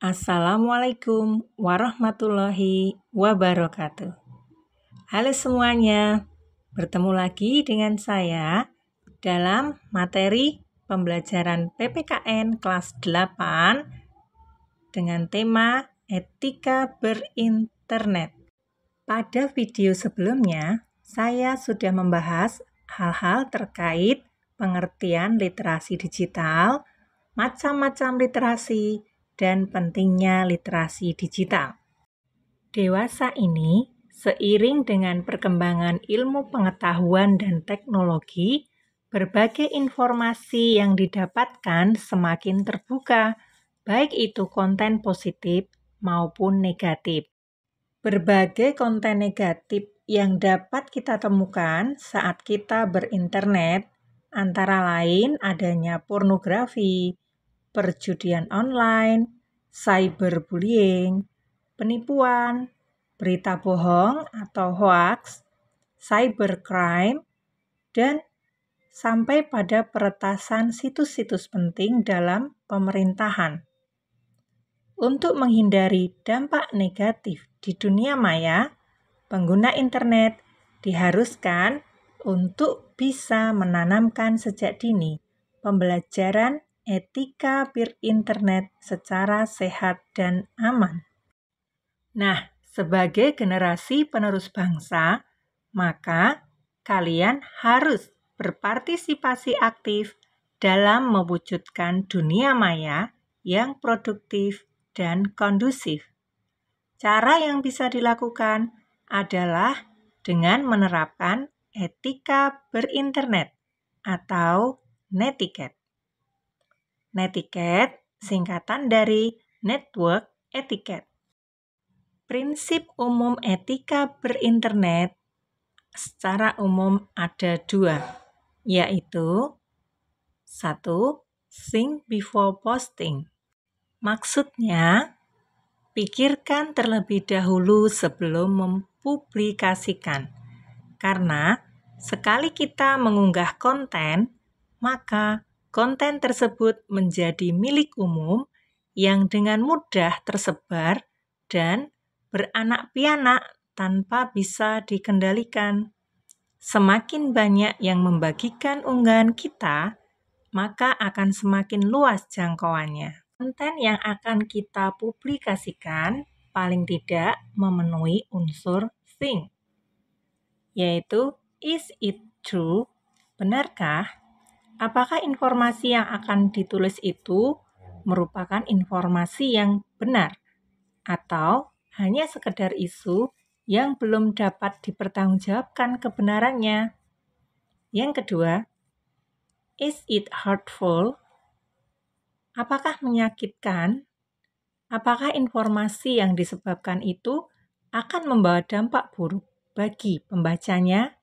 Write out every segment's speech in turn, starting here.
Assalamualaikum warahmatullahi wabarakatuh. Halo semuanya, bertemu lagi dengan saya dalam materi pembelajaran PPKN kelas 8 dengan tema Etika Berinternet. Pada video sebelumnya, saya sudah membahas hal-hal terkait pengertian literasi digital, macam-macam literasi, dan pentingnya literasi digital. Dewasa ini, seiring dengan perkembangan ilmu pengetahuan dan teknologi, berbagai informasi yang didapatkan semakin terbuka, baik itu konten positif maupun negatif. Berbagai konten negatif yang dapat kita temukan saat kita berinternet, antara lain adanya pornografi, perjudian online, cyberbullying, penipuan, berita bohong atau hoax, cybercrime, dan sampai pada peretasan situs-situs penting dalam pemerintahan. Untuk menghindari dampak negatif di dunia maya, pengguna internet diharuskan untuk bisa menanamkan sejak dini pembelajaran etika berinternet secara sehat dan aman. Nah, sebagai generasi penerus bangsa, maka kalian harus berpartisipasi aktif dalam mewujudkan dunia maya yang produktif dan kondusif. Cara yang bisa dilakukan adalah dengan menerapkan etika berinternet atau netiquette. Netiquette singkatan dari network etiquette. Prinsip umum etika berinternet secara umum ada 2, yaitu 1. Think before posting. Maksudnya, pikirkan terlebih dahulu sebelum mempublikasikan. Karena sekali kita mengunggah konten, maka konten tersebut menjadi milik umum yang dengan mudah tersebar dan beranak pianak tanpa bisa dikendalikan. Semakin banyak yang membagikan unggahan kita, maka akan semakin luas jangkauannya. Konten yang akan kita publikasikan paling tidak memenuhi unsur think, yaitu is it true? Benarkah? Apakah informasi yang akan ditulis itu merupakan informasi yang benar atau hanya sekedar isu yang belum dapat dipertanggungjawabkan kebenarannya? Yang kedua, is it hurtful? Apakah menyakitkan? Apakah informasi yang disebabkan itu akan membawa dampak buruk bagi pembacanya?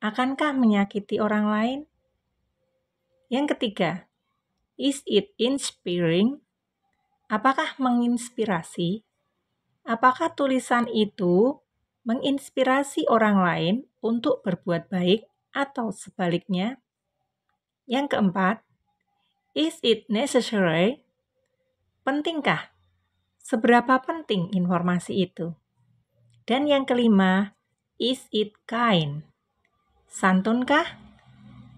Akankah menyakiti orang lain? Yang ketiga, is it inspiring? Apakah menginspirasi? Apakah tulisan itu menginspirasi orang lain untuk berbuat baik atau sebaliknya? Yang keempat, is it necessary? Pentingkah? Seberapa penting informasi itu? Dan yang kelima, is it kind? Santunkah?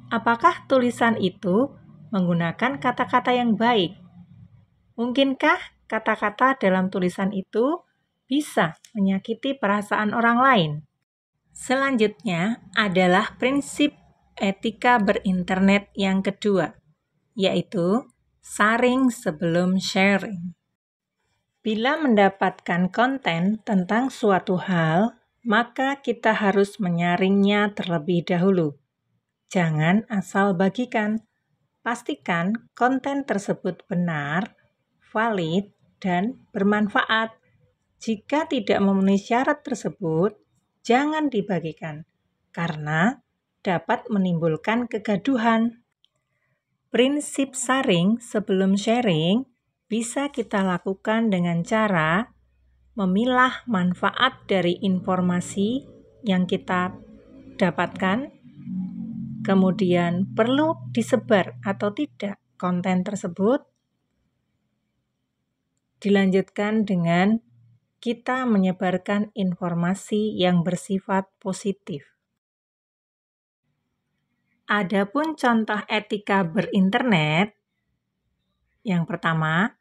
Apakah tulisan itu menggunakan kata-kata yang baik? Mungkinkah kata-kata dalam tulisan itu bisa menyakiti perasaan orang lain? Selanjutnya adalah prinsip etika berinternet yang kedua, yaitu saring sebelum sharing. Bila mendapatkan konten tentang suatu hal, maka kita harus menyaringnya terlebih dahulu. Jangan asal bagikan. Pastikan konten tersebut benar, valid, dan bermanfaat. Jika tidak memenuhi syarat tersebut, jangan dibagikan, karena dapat menimbulkan kegaduhan. Prinsip saring sebelum sharing bisa kita lakukan dengan cara memilah manfaat dari informasi yang kita dapatkan, kemudian perlu disebar atau tidak konten tersebut, Dilanjutkan dengan kita menyebarkan informasi yang bersifat positif. Adapun contoh etika berinternet, yang pertama,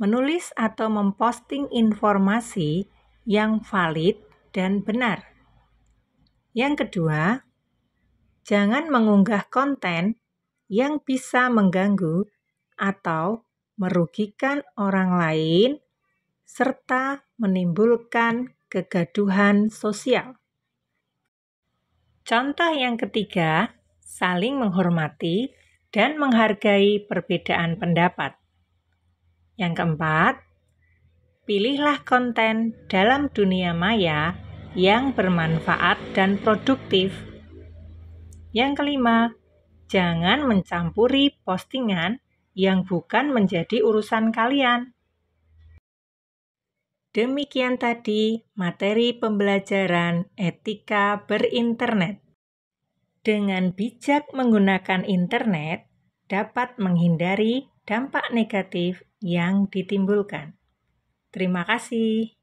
menulis atau memposting informasi yang valid dan benar. Yang kedua, jangan mengunggah konten yang bisa mengganggu atau merugikan orang lain serta menimbulkan kegaduhan sosial. Contoh yang ketiga, saling menghormati dan menghargai perbedaan pendapat. Yang keempat, pilihlah konten dalam dunia maya yang bermanfaat dan produktif. Yang kelima, jangan mencampuri postingan yang bukan menjadi urusan kalian. Demikian tadi materi pembelajaran etika berinternet. Dengan bijak menggunakan internet, dapat menghindari dampak negatif yang ditimbulkan. Terima kasih.